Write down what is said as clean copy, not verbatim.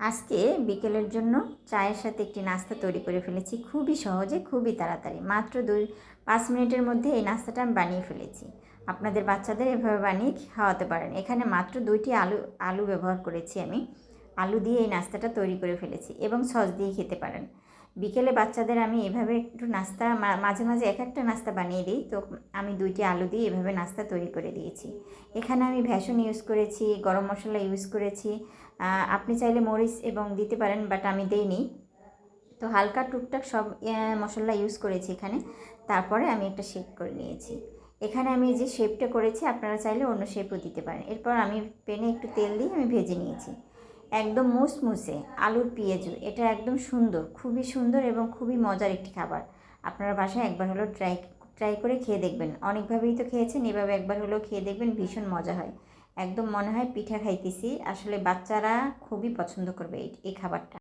আজকে বিকেলের জন্য চায়ের সাথে একটি নাস্তা তৈরি করে ফেলেছি, খুবই সহজে, খুবই তাড়াতাড়ি, মাত্র 5 মিনিটের মধ্যে এই নাস্তাটা আমি বানিয়ে ফেলেছি। আপনাদের বাচ্চাদের এভাবে বানিয়ে খাওয়াতে পারেন। এখানে মাত্র 2টি আলু ব্যবহার করেছি আমি। আলু দিয়ে এই নাস্তাটা তৈরি করে ফেলেছি এবং সস দিয়ে খেতে পারেন। বিকেলে বাচ্চাদের আমি এভাবে একটু নাস্তা মাঝে মাঝে এক একটা নাস্তা বানিয়ে দিই, তো আমি 2টি আলু দিয়ে এভাবে নাস্তা তৈরি করে দিয়েছি। এখানে আমি ভেষণ ইউজ করেছি, গরম মশলা ইউজ করেছি। আপনি চাইলে মরিচ এবং দিতে পারেন, বাট আমি দেইনি। তো হালকা টুকটাক সব মশলা ইউজ করেছি এখানে। তারপরে আমি একটা শেপ করে নিয়েছি। এখানে আমি যে শেপটা করেছি আপনারা চাইলে অন্য শেপও দিতে পারেন। এরপর আমি প্যানে একটু তেল দিয়ে আমি ভেজে নিয়েছি। একদম মুসমুসে আলুর পেঁয়াজু, এটা একদম সুন্দর, খুবই সুন্দর এবং খুবই মজার একটি খাবার। আপনারা বাসায় একবার হলো ট্রাই করে খেয়ে দেখবেন। অনেকভাবেই তো খেয়েছেন, এভাবে একবার হলেও খেয়ে দেখবেন, ভীষণ মজা হয়। একদম মনে হয় পিঠা খাইতেছি। আসলে বাচ্চারা খুবই পছন্দ করবে এই খাবারটা।